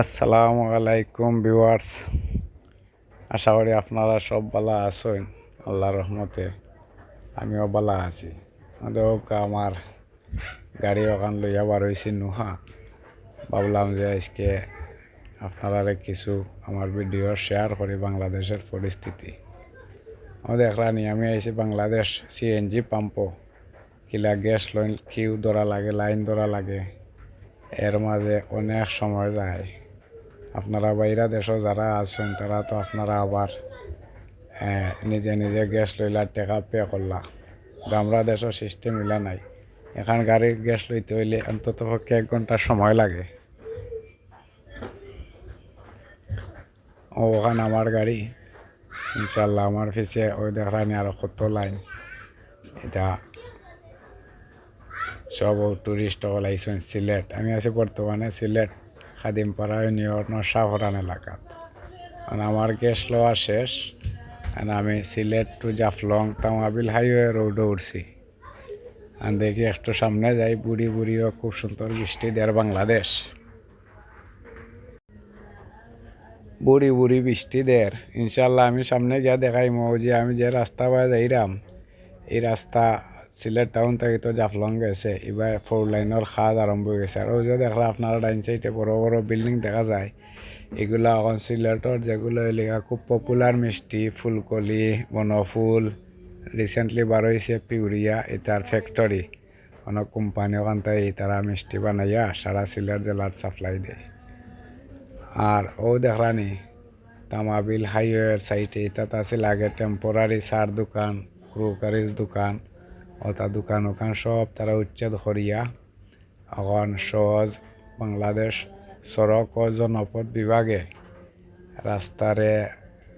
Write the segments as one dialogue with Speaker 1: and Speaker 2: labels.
Speaker 1: আসসালামু আলাইকুম ভিউয়ার্স, আশা করি আপনারা সব ভালো আছেন। আল্লাহর রহমতে আমিও ভালো আছি। আমার গাড়ি ওখান লইয়া বার হয়েছি নুহা। ভাবলাম যে আজকে আপনারা কিছু আমার ভিডিও শেয়ার করি বাংলাদেশের পরিস্থিতি। দেখলানি আমি আইছি বাংলাদেশ সিএনজি পাম্পও, কিলা গ্যাস কিউ ধরা লাগে, লাইন ধরা লাগে, এর মাঝে অনেক সময় যায়। আপনারা বাইরা দেশও যারা আছেন তারা তো আপনারা আবার নিজে নিজে গ্যাস লইলা টাকা পে করলা। আমরা দেশের সিস্টেম ইলা নাই। এখান গাড়ির গ্যাস লইতে হইলে অন্তত পক্ষে 1 ঘন্টা সময় লাগে। ওখানে আমার গাড়ি, ইনশাল্লাহ আমার পিছিয়ে ওই দেখানি আরো কত লাইন। এটা সব টুরিস্ট সকল আইসেন সিলেট। আমি আছি বর্তমানে সিলেট খাদিমপাড়া ইউনিয়ন শাহরান এলাকাত। আমার গ্যাস লওয়া শেষ। আমি সিলেট টু জাফলং তামাবিল হাইওয়ে রোডে উঠছি। আর দেখি একটু সামনে যাই, বুড়ি বুড়িও খুব সুন্দর বৃষ্টি দেয় বাংলাদেশ। বুড়ি বুড়ি বৃষ্টি দেয়। ইনশাল্লাহ আমি সামনে গিয়া দেখাই যে আমি যে রাস্তা পায়ে যাইরাম, এই রাস্তা সিলেট টাউন থেকে তো জাফলং গেছে। এবার 4 লাইনের কাজ আরম্ভ হয়ে গেছে। আর ওই যে দেখলা আপনারা ডাইন সাইডে বড় বড় বিল্ডিং দেখা যায়, এগুলো এখন সিলেটর যেগুলো এলাকা খুব পপুলার মিষ্টি, ফুলকলি, বনফুল, রিসেন্টলি বার হয়েছে পিউরিয়া, এটার ফ্যাক্টরি। অনেক কোম্পানি ওখান থেকে তারা মিষ্টি বানাইয়া সারা সিলেট জেলার সাপ্লাই দেয়। আর ও দেখলানি তামাবিল হাইওয়ের সাইডে তাতে আছে লাগে টেম্পোরারি সার দোকান, ক্রোকারিজ দোকান, ওটা দোকান ওখান সব তারা উচ্ছেদ করিয়া এখন সহজ বাংলাদেশ সড়ক ও জনপথ বিভাগে রাস্তারে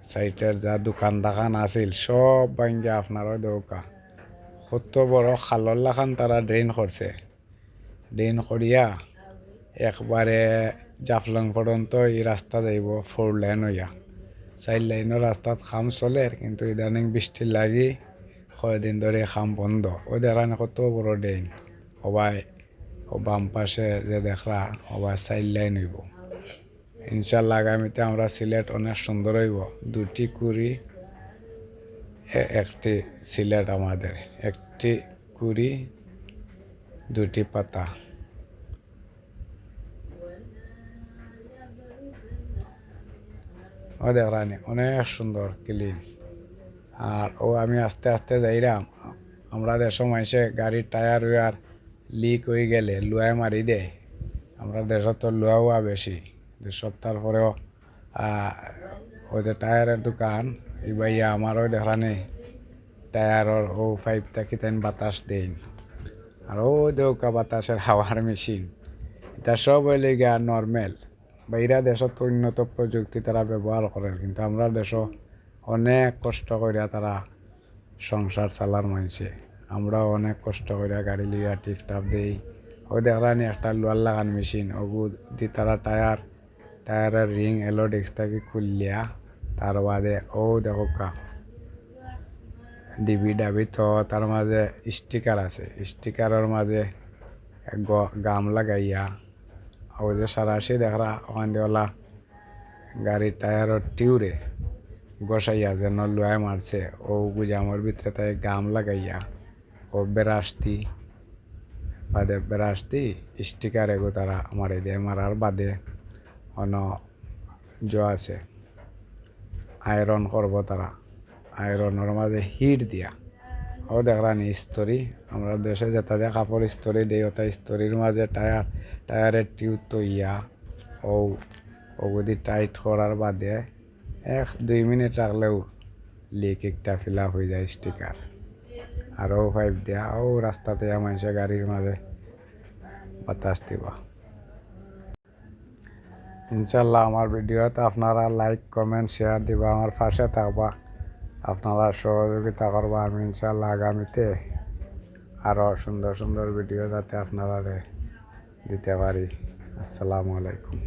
Speaker 1: সাইটের যা দোকান দাকান আছিল সব ভাঙ্গিয়া আপনারও দৌকা কত বড় খালর লাখান তারা ড্রেন করছে। ড্রেন করিয়া একবারে জাফলং পর্যন্ত এই রাস্তা যাইব 4 লাইন হইয়া। 4 লাইনের রাস্তাত খাম চলে, কিন্তু ইদানিং বৃষ্টির লাগি কয়েকদিন ধরে খাম বন্ধ। ওই দেখান কত বড় ড্রেন। সবাই ও বাম পাশে যে দেখলা সবাই 4 লাইন হইব। ইনশাল্লাহ আগামীতে আমরা সিলেট অনেক সুন্দর হইব। 2টি কুড়ি একটি সিলেট আমাদের, 1টি কুড়ি 2টি পাতা। ও দেখলানি অনেক সুন্দর ক্লিন। আর আমি আস্তে আস্তে যাইরাম। আমরা দেশের মানুষে গাড়ির টায়ার উয়ার লিক হয়ে গেলে লুয়ায় মারি দেয়। আমরা দেশত তো লুয়া হওয়া বেশি। সপ্তাহ পরেও ওই যে টায়ারের দোকান এই ভাইয়া আমারও দেখলানি টায়ারের ও পাইপ থাকি তাই বাতাস দেন। আর ও দেউকা বাতাসের হাওয়ার মেশিন, এটা সব হইলে গিয়া নর্মেল। বাইরা দেশত উন্নত প্রযুক্তি তারা ব্যবহার করে, কিন্তু আমরা দেশ অনেক কষ্ট করিয়া তারা সংসার চালার মানুষে। আমরাও অনেক কষ্ট করিয়া গাড়ি লিয়া টিপটাপ দেই। ওই দেখলানি একটা লোয়ার লাগান মেশিন, ওগু দি তারা টায়ারের রিং এলোডিক্স থাকি খুললিয়া তার বাদে ও দেখা ডিবি ডাবি তো তার মাঝে স্টিকার আছে, স্টিকারের মাঝে গাম লাগাইয়া ওই যে সারাশি দেখরা ওখান দিওলা গাড়ির টায়ারের টিউরে বসাইয়া যেন লুয়ায় মারছে, ও গুজামর ভিতরে তাই গাম লাগাইয়া ও বেরাস্তি বাদে বেরাস্তি স্টিকার এগো তারা মারি দেয়। মারার বাদে অন আছে আয়রন করব তারা, আয়রনের মাঝে হিট দিয়া ও দেখলানি স্তরি। আমরা দেশে যেটা দিয়ে কাপড় স্তরি দেই, ওটা স্তরির মাঝে টায়ারের টিউব তৈয়া ওগুদি টাইট করার বাদে 1-2 মিনিট রাখলেও লিক একটা ফিল আপ হয়ে যায় স্টিকার। আর ও পাইপ দেয়া ও রাস্তাতে মানুষের গাড়ির মাঝে বাতাস দিবা। ইনশাল্লাহ আমার ভিডিওতে আপনারা লাইক কমেন্ট শেয়ার দিবা, আমার পাশে থাকবা, আপনারা সহযোগিতা করবা। আমি ইনশাল্লাহ আগামীতে আরও সুন্দর সুন্দর ভিডিও যাতে আপনারা দিতে পারি। আসসালামু আলাইকুম।